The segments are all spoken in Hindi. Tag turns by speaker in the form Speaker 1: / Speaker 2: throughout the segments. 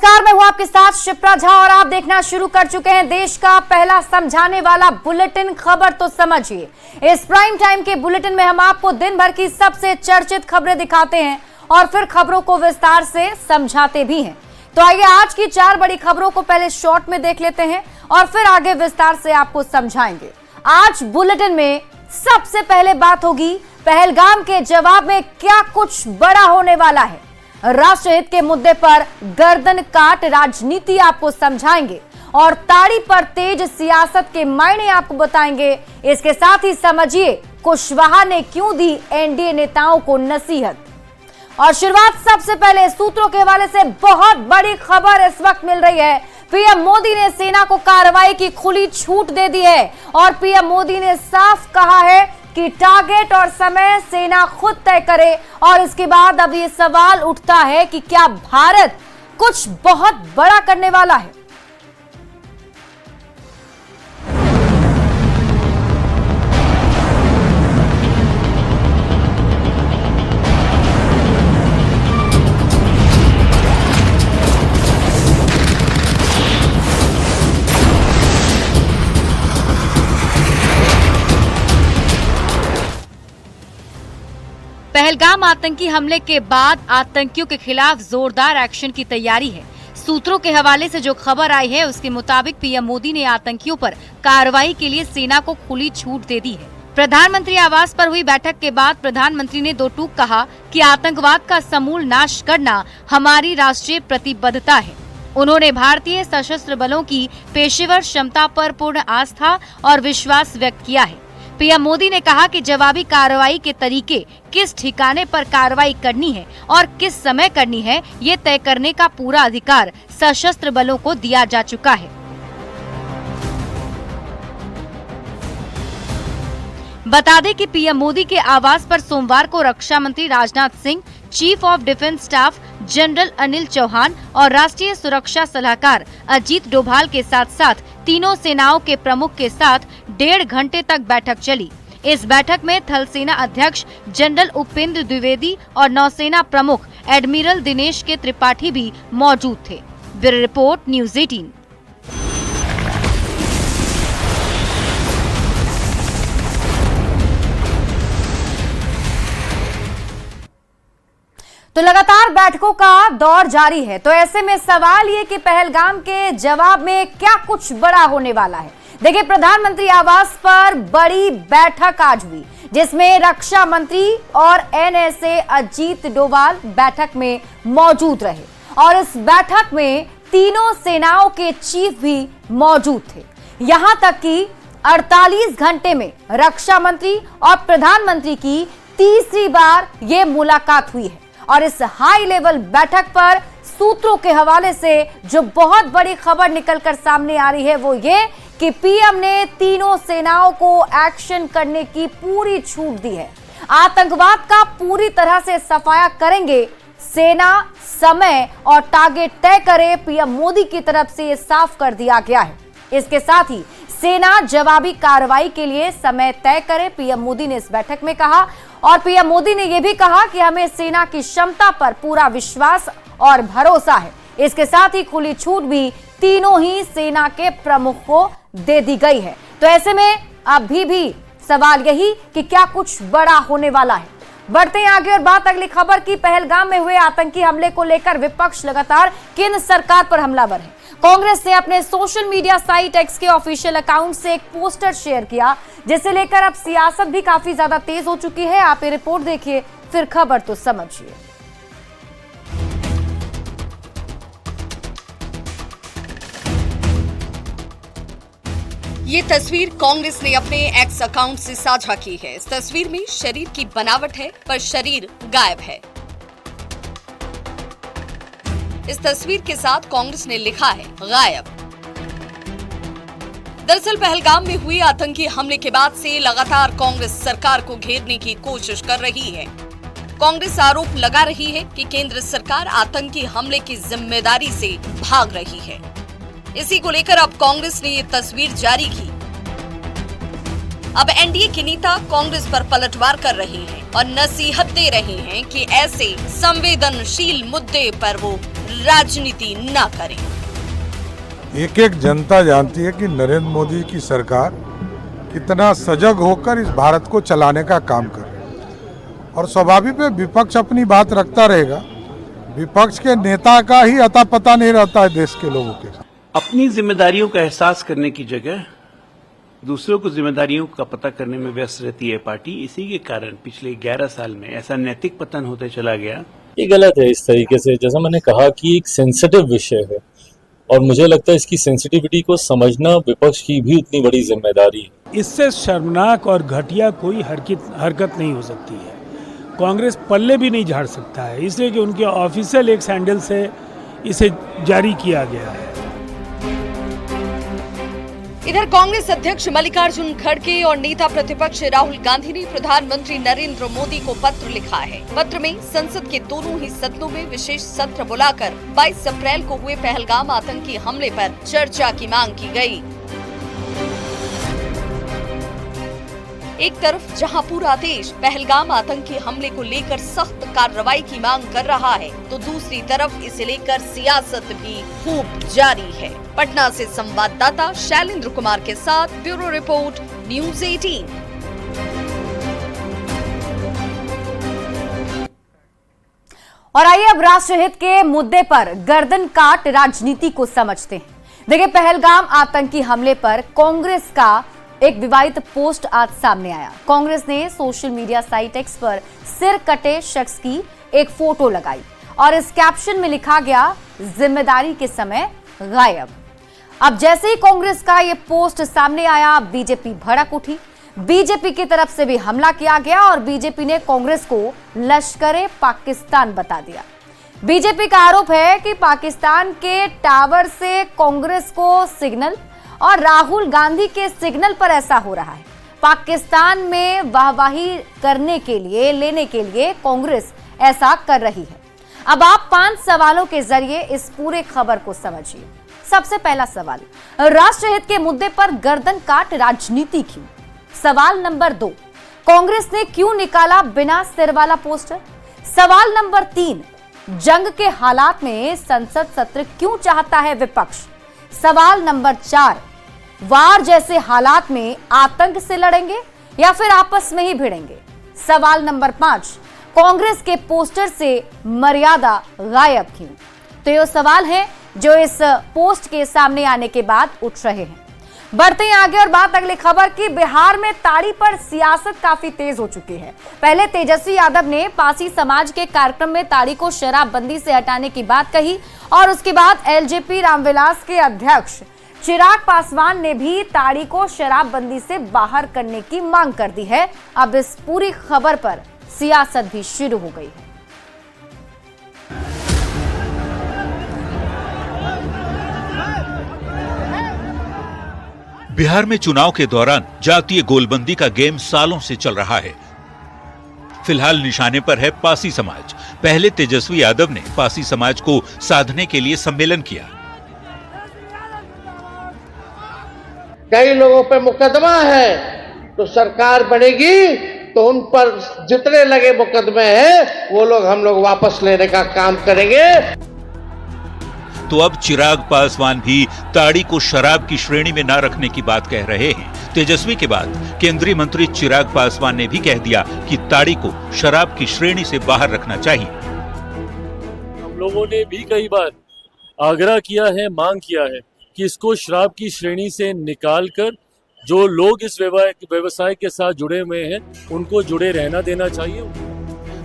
Speaker 1: नमस्कार, मैं हूं आपके साथ शिप्रा झा और आप देखना शुरू कर चुके हैं देश का पहला समझाने वाला बुलेटिन खबर तो समझिए। इस प्राइम टाइम के बुलेटिन में हम आपको दिन भर की सबसे चर्चित खबरें दिखाते हैं और फिर खबरों को विस्तार से समझाते भी हैं। तो आइए आज की 4 बड़ी खबरों को पहले शॉर्ट में देख लेते हैं और फिर आगे विस्तार से आपको समझाएंगे। आज बुलेटिन में सबसे पहले बात होगी पहलगाम के जवाब में क्या कुछ बड़ा होने वाला है। राष्ट्रहित के मुद्दे पर गर्दन काट राजनीति आपको समझाएंगे और ताड़ी पर तेज सियासत के मायने आपको बताएंगे। इसके साथ ही समझिए कुशवाहा ने क्यों दी एनडीए नेताओं को नसीहत। और शुरुआत सबसे पहले सूत्रों के हवाले से बहुत बड़ी खबर इस वक्त मिल रही है। पीएम मोदी ने सेना को कार्रवाई की खुली छूट दे दी है और पीएम मोदी ने साफ कहा है कि टारगेट और समय सेना खुद तय करे। और इसके बाद अब ये सवाल उठता है कि क्या भारत कुछ बहुत बड़ा करने वाला है।
Speaker 2: पहलगाम आतंकी हमले के बाद आतंकियों के खिलाफ जोरदार एक्शन की तैयारी है। सूत्रों के हवाले से जो खबर आई है उसके मुताबिक पीएम मोदी ने आतंकियों पर कार्रवाई के लिए सेना को खुली छूट दे दी है। प्रधानमंत्री आवास पर हुई बैठक के बाद प्रधानमंत्री ने दो टूक कहा कि आतंकवाद का समूल नाश करना हमारी राष्ट्रीय प्रतिबद्धता है। उन्होंने भारतीय सशस्त्र बलों की पेशेवर क्षमता पर पूर्ण आस्था और विश्वास व्यक्त किया है। पीएम मोदी ने कहा कि जवाबी कार्रवाई के तरीके, किस ठिकाने पर कार्रवाई करनी है और किस समय करनी है, ये तय करने का पूरा अधिकार सशस्त्र बलों को दिया जा चुका है। बता दें कि पीएम मोदी के आवास पर सोमवार को रक्षा मंत्री Rajnath Singh, chief of defence staff general Anil Chauhan और राष्ट्रीय सुरक्षा सलाहकार अजीत डोभाल के साथ साथ तीनों सेनाओं के प्रमुख के साथ 1.5 घंटे तक बैठक चली। इस बैठक में थल सेना अध्यक्ष जनरल उपेंद्र द्विवेदी और नौसेना प्रमुख एडमिरल दिनेश के त्रिपाठी भी मौजूद थे। Bureau report, news 18।
Speaker 1: तो लगातार बैठकों का दौर जारी है। तो ऐसे में सवाल ये कि पहलगाम के जवाब में क्या कुछ बड़ा होने वाला है। देखिए, प्रधानमंत्री आवास पर बड़ी बैठक आज हुई जिसमें रक्षा मंत्री और एनएसए अजीत डोभाल बैठक में मौजूद रहे और इस बैठक में तीनों सेनाओं के चीफ भी मौजूद थे। यहां तक कि 48 घंटे में रक्षा मंत्री और प्रधानमंत्री की तीसरी बार ये मुलाकात हुई है। और इस हाई लेवल बैठक पर सूत्रों के हवाले से जो बहुत बड़ी खबर निकलकर सामने आ रही है वो ये कि पीएम ने तीनों सेनाओं को एक्शन करने की पूरी छूट दी है। आतंकवाद का पूरी तरह से सफाया करेंगे, सेना समय और टारगेट तय करे, पीएम मोदी की तरफ से ये साफ कर दिया गया है। इसके साथ ही सेना जवाबी कार्रवाई के लिए समय तय करे, पीएम मोदी ने इस बैठक में कहा। और पीएम मोदी ने यह भी कहा कि हमें सेना की क्षमता पर पूरा विश्वास और भरोसा है। इसके साथ ही खुली छूट भी तीनों ही सेना के प्रमुख को दे दी गई है। तो ऐसे में अभी भी सवाल यही कि क्या कुछ बड़ा होने वाला है। बढ़ते हैं आगे और बात अगली खबर की। पहलगाम में हुए आतंकी हमले को लेकर विपक्ष लगातार केंद्र सरकार पर हमलावर है। कांग्रेस ने अपने सोशल मीडिया साइट एक्स के ऑफिशियल अकाउंट से एक पोस्टर शेयर किया जिसे लेकर अब सियासत भी काफी ज्यादा तेज हो चुकी है। आप ये रिपोर्ट देखिए, फिर खबर तो समझिए।
Speaker 3: ये तस्वीर कांग्रेस ने अपने एक्स अकाउंट से साझा की है। इस तस्वीर में शरीर की बनावट है पर शरीर गायब है। इस तस्वीर के साथ कांग्रेस ने लिखा है गायब। दरअसल पहलगाम में हुए आतंकी हमले के बाद से लगातार कांग्रेस सरकार को घेरने की कोशिश कर रही है। कांग्रेस आरोप लगा रही है कि केंद्र सरकार आतंकी हमले की जिम्मेदारी से भाग रही है। इसी को लेकर अब कांग्रेस ने ये तस्वीर जारी की। अब एनडीए के नेता कांग्रेस पर पलटवार कर रहे हैं। और नसीहत दे रही हैं कि ऐसे संवेदनशील मुद्दे पर वो राजनीति न करें।
Speaker 4: एक एक जनता जानती है कि नरेंद्र मोदी की सरकार कितना सजग होकर इस भारत को चलाने का काम कर रही है और स्वाभाविक है विपक्ष अपनी बात रखता रहेगा। विपक्ष के नेता का ही अता पता नहीं रहता है देश के लोगों के।
Speaker 5: अपनी जिम्मेदारियों का एहसास करने की जगह दूसरों को जिम्मेदारियों का पता करने में व्यस्त रहती है पार्टी। इसी के कारण पिछले 11 साल में ऐसा नैतिक पतन होते चला गया।
Speaker 6: ये गलत है इस तरीके से, जैसा मैंने कहा कि एक सेंसिटिव विषय है और मुझे लगता है इसकी सेंसिटिविटी को समझना विपक्ष की भी उतनी बड़ी जिम्मेदारी है।
Speaker 7: इससे शर्मनाक और घटिया कोई हरकत नहीं हो सकती है। कांग्रेस पल्ले भी नहीं झाड़ सकता है, इसलिए कि उनके ऑफिशियल एक सैंडल से इसे जारी किया गया है।
Speaker 3: इधर कांग्रेस अध्यक्ष मल्लिकार्जुन खड़गे और नेता प्रतिपक्ष राहुल गांधी ने प्रधानमंत्री नरेंद्र मोदी को पत्र लिखा है। पत्र में संसद के दोनों ही सदनों में विशेष सत्र बुलाकर 22 अप्रैल को हुए पहलगाम आतंकी हमले पर चर्चा की मांग की गई। एक तरफ जहां पूरा देश पहलगाम आतंकी हमले को लेकर सख्त कार्रवाई की मांग कर रहा है, तो दूसरी तरफ इसे लेकर सियासत भी खूब जारी है। पटना से संवाददाता शैलेंद्र कुमार के साथ ब्यूरो रिपोर्ट न्यूज़ 18।
Speaker 1: और आइए अब राष्ट्रहित के मुद्दे पर गर्दन काट राजनीति को समझते हैं। देखिए, पहलगाम आतंकी हमले पर कांग्रेस का एक विवादित पोस्ट आज सामने आया। कांग्रेस ने सोशल मीडिया साइट एक्स पर सिर कटे शख्स की एक फोटो लगाई और इस कैप्शन में लिखा गया, जिम्मेदारी के समय गायब। अब जैसे ही कांग्रेस का ये पोस्ट सामने आया, बीजेपी भड़क उठी। बीजेपी की तरफ से भी हमला किया गया और बीजेपी ने कांग्रेस को लश्करे पाकिस्तान बता दिया। बीजेपी का आरोप है कि पाकिस्तान के टावर से कांग्रेस को सिग्नल और राहुल गांधी के सिग्नल पर ऐसा हो रहा है। पाकिस्तान में वाहवाही लेने के लिए कांग्रेस ऐसा कर रही है। अब आप 5 सवालों के जरिए इस पूरे खबर को समझिए। सबसे पहला सवाल, राष्ट्रहित के मुद्दे पर गर्दन काट राजनीति क्यों? सवाल नंबर 2, कांग्रेस ने क्यों निकाला बिना सिर वाला पोस्टर? सवाल नंबर 3, जंग के हालात में संसद सत्र क्यों चाहता है विपक्ष? सवाल नंबर 4, वार जैसे हालात में आतंक से लड़ेंगे या फिर आपस में ही भिड़ेंगे? सवाल नंबर 5, कांग्रेस के पोस्टर से मर्यादा गायब क्यों? तो ये सवाल हैं जो इस पोस्ट के सामने आने के बाद उठ रहे हैं। बढ़ते हैं आगे और बात अगली खबर की। बिहार में ताड़ी पर सियासत काफी तेज हो चुकी है। पहले तेजस्वी यादव ने पासी समाज के कार्यक्रम में ताड़ी को शराबबंदी से हटाने की बात कही और उसके बाद एलजेपी रामविलास के अध्यक्ष चिराग पासवान ने भी ताड़ी को शराबबंदी से बाहर करने की मांग कर दी है। अब इस पूरी खबर पर सियासत भी शुरू हो गई है।
Speaker 8: बिहार में चुनाव के दौरान जातीय गोलबंदी का गेम सालों से चल रहा है। फिलहाल निशाने पर है पासी समाज। पहले तेजस्वी यादव ने पासी समाज को साधने के लिए सम्मेलन किया।
Speaker 9: कई लोगों पे मुकदमा है, तो सरकार बनेगी तो उन पर जितने लगे मुकदमे हैं वो लोग हम लोग वापस लेने का काम करेंगे।
Speaker 8: तो अब चिराग पासवान भी ताड़ी को शराब की श्रेणी में न रखने की बात कह रहे हैं। तेजस्वी के बाद केंद्रीय मंत्री चिराग पासवान ने भी कह दिया कि ताड़ी को शराब की श्रेणी से बाहर रखना चाहिए।
Speaker 6: हम लोगों ने भी कई बार आग्रह किया है, मांग किया है कि इसको शराब की श्रेणी से निकालकर जो लोग इस व्यवसाय के साथ जुड़े हुए हैं उनको जुड़े रहना देना चाहिए।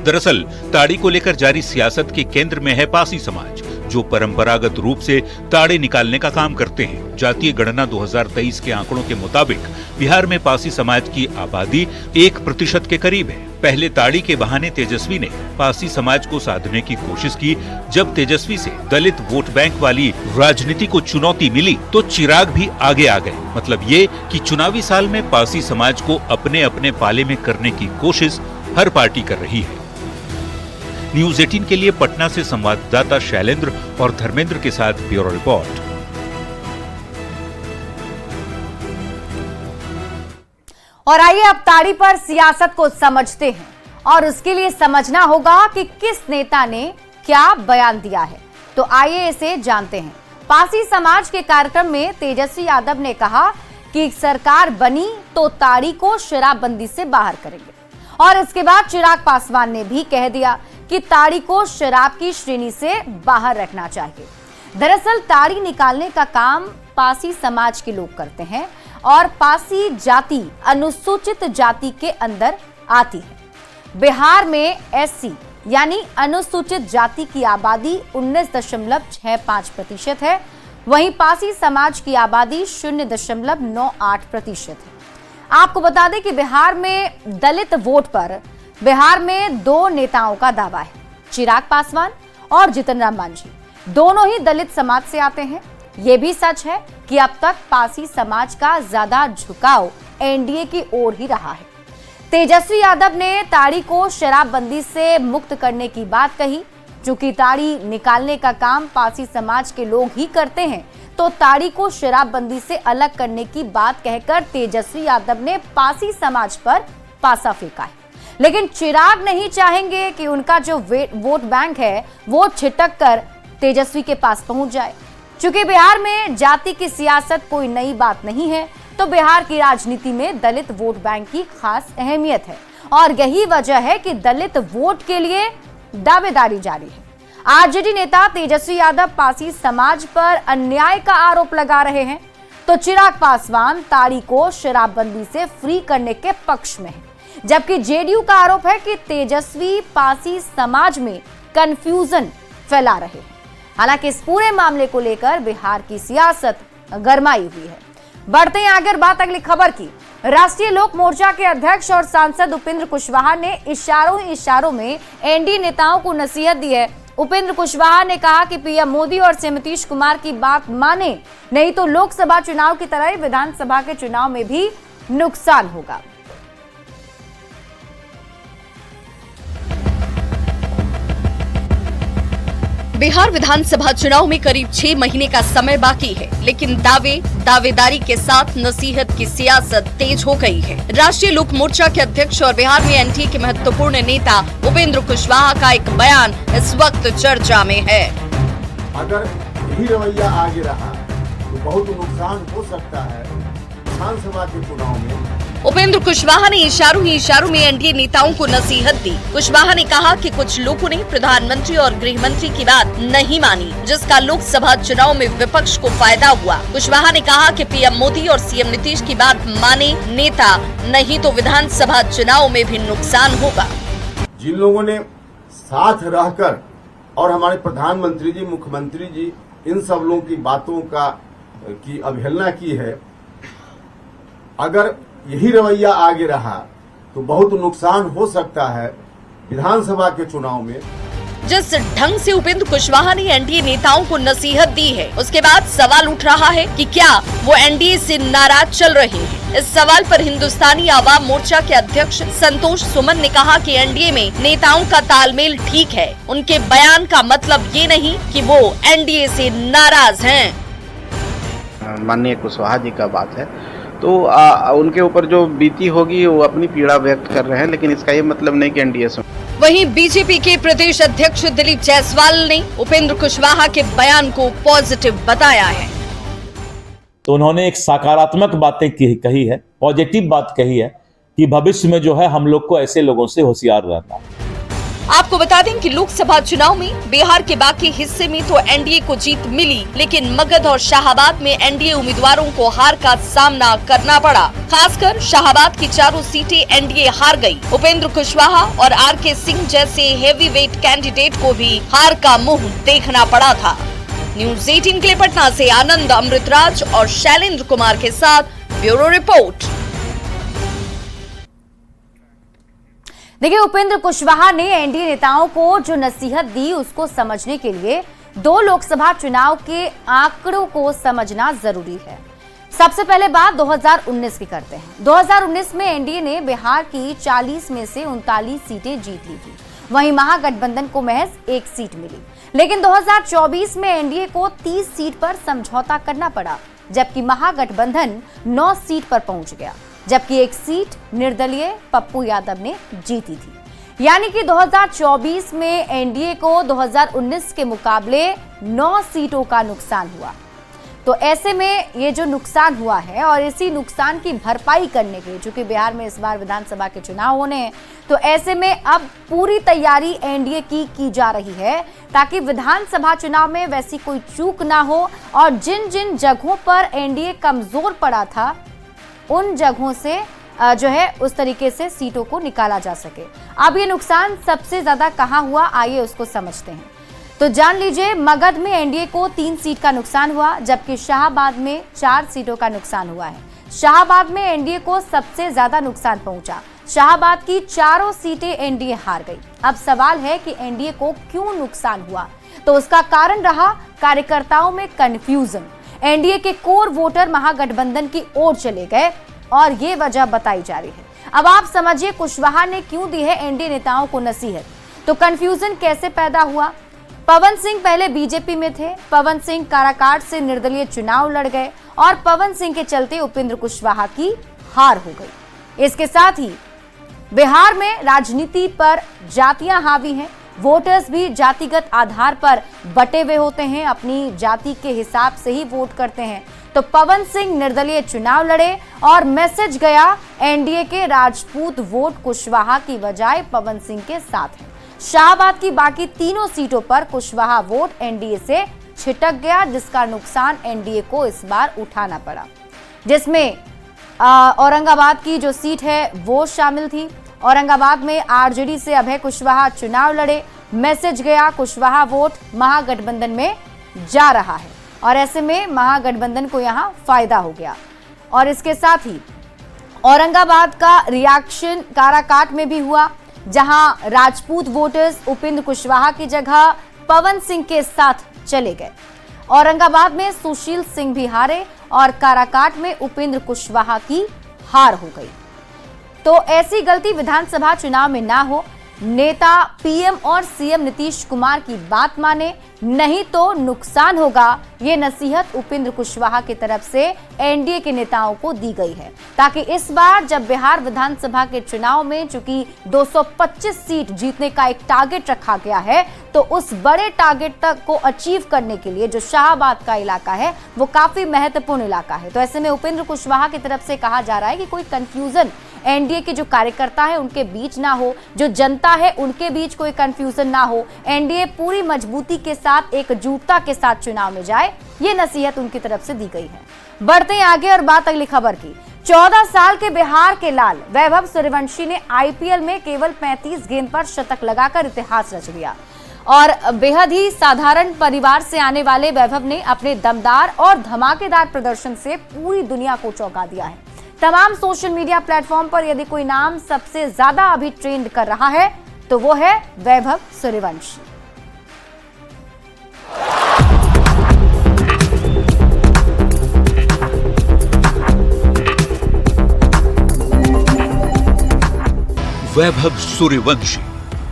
Speaker 8: दरअसल ताड़ी को लेकर जारी सियासत के केंद्र में है पासी समाज, जो परंपरागत रूप से ताड़े निकालने का काम करते हैं। जातीय गणना 2023 के आंकड़ों के मुताबिक बिहार में पासी समाज की आबादी 1% के करीब है। पहले ताड़ी के बहाने तेजस्वी ने पासी समाज को साधने की कोशिश की। जब तेजस्वी से दलित वोट बैंक वाली राजनीति को चुनौती मिली तो चिराग भी आगे आ गए। मतलब ये कि चुनावी साल में पासी समाज को अपने अपने पाले में करने की कोशिश हर पार्टी कर रही है। न्यूज़ 18 के लिए पटना से संवाददाता शैलेंद्र और धर्मेंद्र के साथ ब्यूरो रिपोर्ट।
Speaker 1: और आइए अब ताड़ी पर सियासत को समझते हैं और उसके लिए समझना होगा कि किस नेता ने क्या बयान दिया है। तो आइए इसे जानते हैं। पासी समाज के कार्यक्रम में तेजस्वी यादव ने कहा कि सरकार बनी तो ताड़ी को शराबबंदी से बाहर करेंगे, और इसके बाद चिराग पासवान ने भी कह दिया कि ताड़ी को शराब की श्रेणी से बाहर रखना चाहिए। दरअसल ताड़ी निकालने का काम पासी समाज के लोग करते हैं और पासी जाति अनुसूचित जाति के अंदर आती है। बिहार में एससी यानी अनुसूचित जाति की आबादी 19.65% है, वहीं पासी समाज की आबादी 0.98% है। आपको बता दें कि बिहार में दलित वोट पर बिहार में 2 नेताओं का दावा है, चिराग पासवान और जीतन राम मांझी। दोनों ही दलित समाज से आते हैं। यह भी सच है कि अब तक पासी समाज का ज्यादा झुकाव एनडीए की ओर ही रहा है। तेजस्वी यादव ने ताड़ी को शराबबंदी से मुक्त करने की बात कही। चूंकि ताड़ी निकालने का काम पासी समाज के लोग ही करते हैं, तो ताड़ी को शराबबंदी से अलग करने की बात कहकर तेजस्वी यादव ने पासी समाज पर पासा फेंका है। लेकिन चिराग नहीं चाहेंगे कि उनका जो वोट बैंक है वो छिटक कर तेजस्वी के पास पहुंच जाए। चूंकि बिहार में जाति की सियासत कोई नई बात नहीं है, तो बिहार की राजनीति में दलित वोट बैंक की खास अहमियत है, और यही वजह है कि दलित वोट के लिए दावेदारी जारी है। आरजेडी नेता तेजस्वी यादव पासी समाज पर अन्याय का आरोप लगा रहे हैं, तो चिराग पासवान ताड़ी को शराबबंदी से फ्री करने के पक्ष में है। जबकि जेडीयू का आरोप है कि तेजस्वी पासी समाज में कंफ्यूजन फैला रहे हैं। हालांकि इस पूरे मामले को लेकर बिहार की सियासत गरमाई हुई है। बढ़ते हैं आगे बात अगली खबर की। राष्ट्रीय लोक मोर्चा के अध्यक्ष और सांसद उपेंद्र कुशवाहा ने इशारों में एनडीए नेताओं को नसीहत दी है। उपेंद्र कुशवाहा ने कहा कि पीएम मोदी और सीएम नीतीश कुमार की बात माने, नहीं तो लोकसभा चुनाव की तरह विधानसभा के चुनाव में भी नुकसान होगा।
Speaker 3: बिहार विधानसभा चुनाव में करीब 6 महीने का समय बाकी है, लेकिन दावेदारी के साथ नसीहत की सियासत तेज हो गई है। राष्ट्रीय लोक मोर्चा के अध्यक्ष और बिहार में एनडीए के महत्वपूर्ण नेता उपेंद्र कुशवाहा का एक बयान इस वक्त चर्चा में है।
Speaker 10: अगर यही रवैया आगे रहा तो बहुत नुकसान हो सकता है विधानसभा के चुनाव में।
Speaker 3: उपेंद्र कुशवाहा ने इशारों में एनडीए नेताओं को नसीहत दी। कुशवाहा ने कहा कि कुछ लोगों ने प्रधानमंत्री और गृह मंत्री की बात नहीं मानी, जिसका लोकसभा चुनाव में विपक्ष को फायदा हुआ। कुशवाहा ने कहा कि पीएम मोदी और सीएम नीतीश की बात माने नेता, नहीं तो विधानसभा चुनाव में भी नुकसान होगा।
Speaker 10: जिन लोगों ने साथ रहकर और हमारे प्रधानमंत्री जी, मुख्यमंत्री जी, इन सब लोगों की बातों की अवहेलना की है, अगर यही रवैया आगे रहा तो बहुत नुकसान हो सकता है विधानसभा के चुनाव में।
Speaker 3: जिस ढंग से उपेंद्र कुशवाहा ने एनडीए नेताओं को नसीहत दी है, उसके बाद सवाल उठ रहा है कि क्या वो एनडीए से नाराज चल रहे हैं। इस सवाल पर हिंदुस्तानी आवाम मोर्चा के अध्यक्ष संतोष सुमन ने कहा कि एनडीए में नेताओं का तालमेल ठीक है। उनके बयान का मतलब ये नहीं कि वो एनडीए से नाराज हैं।
Speaker 11: माननीय कुशवाहा जी का बात है, तो उनके ऊपर जो बीती होगी वो अपनी पीड़ा व्यक्त कर रहे हैं, लेकिन इसका ये मतलब नहीं कि एनडीए से।
Speaker 3: वहीं बीजेपी के प्रदेश अध्यक्ष दिलीप जायसवाल ने उपेंद्र कुशवाहा के बयान को पॉजिटिव बताया है।
Speaker 12: तो उन्होंने एक सकारात्मक बातें कही है, पॉजिटिव बात कही है कि भविष्य में जो है हम लोग को ऐसे लोगों से होशियार रहना है।
Speaker 3: आपको बता दें कि लोकसभा चुनाव में बिहार के बाकी हिस्से में तो एनडीए को जीत मिली, लेकिन मगध और शाहाबाद में एनडीए उम्मीदवारों को हार का सामना करना पड़ा। खासकर शाहाबाद की 4 सीटें एनडीए हार गई। उपेंद्र कुशवाहा और आरके सिंह जैसे हेवीवेट कैंडिडेट को भी हार का मुंह देखना पड़ा था। न्यूज़ 18 के लिए पटना से आनंद अमृतराज और शैलेंद्र कुमार के साथ ब्यूरो रिपोर्ट।
Speaker 1: देखिए, उपेंद्र कुशवाहा ने एनडीए नेताओं को जो नसीहत दी उसको समझने के लिए 2 लोकसभा चुनाव के आंकड़ों को समझना जरूरी है। सबसे पहले बात 2019 की करते हैं। 2019 में एनडीए ने बिहार की 40 में से 39 सीटें जीत ली थी। वहीं महागठबंधन को महज 1 सीट मिली। लेकिन 2024 में एनडीए को 30 सीट पर समझौता करना पड़ा, जबकि महागठबंधन 9 सीट पर पहुंच गया, जबकि 1 सीट निर्दलीय पप्पू यादव ने जीती थी। यानी कि 2024 में एनडीए को 2019 के मुकाबले 9 सीटों का नुकसान हुआ। तो ऐसे में ये जो नुकसान हुआ है और इसी नुकसान की भरपाई करने के लिए, चूंकि बिहार में इस बार विधानसभा के चुनाव होने हैं, तो ऐसे में अब पूरी तैयारी एनडीए की जा रही है ताकि विधानसभा चुनाव में वैसी कोई चूक ना हो और जिन जिन जगहों पर एनडीए कमजोर पड़ा था उन जगहों से जो है उस तरीके से सीटों को निकाला जा सके। अब ये नुकसान सबसे ज्यादा कहां हुआ, आइए उसको समझते हैं। तो जान लीजिए, मगध में एनडीए को 3 सीट का नुकसान हुआ, जबकि शाहाबाद में 4 सीटों का नुकसान हुआ है। शाहाबाद में एनडीए को सबसे ज्यादा नुकसान पहुंचा। शाहाबाद की 4 सीटें एनडीए हार गई। अब सवाल है कि एनडीए को क्यों नुकसान हुआ, तो उसका कारण रहा कार्यकर्ताओं में कंफ्यूजन। एनडीए के कोर वोटर महागठबंधन की ओर चले गए और ये वजह बताई जा रही है। अब आप समझिए कुशवाहा ने क्यों दी है एनडीए नेताओं को नसीहत। तो कंफ्यूजन कैसे पैदा हुआ? पवन सिंह पहले बीजेपी में थे। पवन सिंह काराकाट से निर्दलीय चुनाव लड़ गए और पवन सिंह के चलते उपेंद्र कुशवाहा की हार हो गई। इसके साथ ही बिहार में राजनीति पर जातियां हावी हैं। वोटर्स भी जातिगत आधार पर बटे हुए होते हैं, अपनी जाति के हिसाब से ही वोट करते हैं। तो पवन सिंह निर्दलीय चुनाव लड़े और मैसेज गया एनडीए के राजपूत वोट कुशवाहा की बजाय पवन सिंह के साथ है। शाहाबाद की बाकी 3 सीटों पर कुशवाहा वोट एनडीए से छिटक गया, जिसका नुकसान एनडीए को इस बार उठाना पड़ा, जिसमें औरंगाबाद की जो सीट है वो शामिल थी। औरंगाबाद में आरजेडी से अभय कुशवाहा चुनाव लड़े। मैसेज गया कुशवाहा वोट महागठबंधन में जा रहा है और ऐसे में महागठबंधन को यहां फायदा हो गया। और इसके साथ ही औरंगाबाद का रिएक्शन काराकाट में भी हुआ, जहां राजपूत वोटर्स उपेंद्र कुशवाहा की जगह पवन सिंह के साथ चले गए। औरंगाबाद में सुशील सिंह भी हारे और काराकाट में उपेंद्र कुशवाहा की हार हो गई। तो ऐसी गलती विधानसभा चुनाव में ना हो। नेता पीएम और सीएम नीतीश कुमार की बात माने, नहीं तो नुकसान होगा। ये नसीहत उपेंद्र कुशवाहा की तरफ से एनडीए के नेताओं को दी गई है, ताकि इस बार जब बिहार विधानसभा के चुनाव में चूंकि 225 सीट जीतने का एक टारगेट रखा गया है, तो उस बड़े टारगेट तक को अचीव करने के लिए जो शाहाबाद का इलाका है वो काफी महत्वपूर्ण इलाका है। तो ऐसे में उपेंद्र कुशवाहा की तरफ से कहा जा रहा है कि कोई कंफ्यूजन एनडीए के जो कार्यकर्ता है उनके बीच ना हो, जो जनता है उनके बीच कोई कंफ्यूजन ना हो। एनडीए पूरी मजबूती के साथ, एकजुटता के साथ चुनाव में जाए, ये नसीहत उनकी तरफ से दी गई है। बढ़ते हैं आगे और बात अगली खबर की। 14 साल के बिहार के लाल वैभव सूर्यवंशी ने आईपीएल में केवल 35 गेंद पर शतक लगाकर इतिहास रच दिया और बेहद ही साधारण परिवार से आने वाले वैभव ने अपने दमदार और धमाकेदार प्रदर्शन से पूरी दुनिया को चौंका दिया है। तमाम सोशल मीडिया प्लेटफॉर्म पर यदि कोई नाम सबसे ज्यादा अभी ट्रेंड कर रहा है तो वो है वैभव सूर्यवंशी।
Speaker 8: वैभव सूर्यवंशी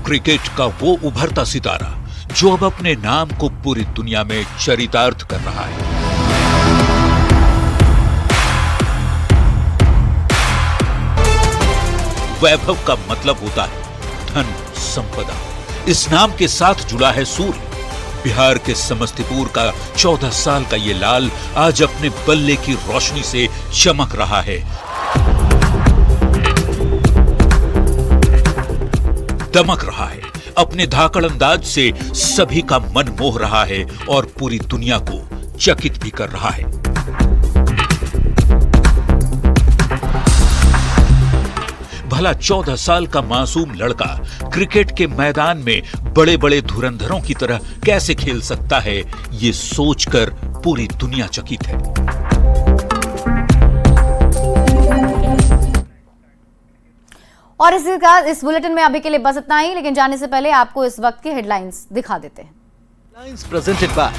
Speaker 8: क्रिकेट का वो उभरता सितारा जो अब अपने नाम को पूरी दुनिया में चरितार्थ कर रहा है। वैभव का मतलब होता है धन संपदा। इस नाम के साथ जुड़ा है सूर्य। बिहार के समस्तीपुर का 14 साल का ये लाल आज अपने बल्ले की रोशनी से चमक रहा है। दमक रहा है, अपने धाकड़ अंदाज से सभी का मन मोह रहा है और पूरी दुनिया को चकित भी कर रहा है। भला 14 साल का मासूम लड़का क्रिकेट के मैदान में बड़े बड़े धुरंधरों की तरह कैसे खेल सकता है, ये सोचकर पूरी दुनिया चकित है।
Speaker 1: और इस बुलेटिन में अभी के लिए बस इतना ही, लेकिन जाने से पहले आपको इस वक्त की हेडलाइंस दिखा देते हैं।
Speaker 13: Headlines presented by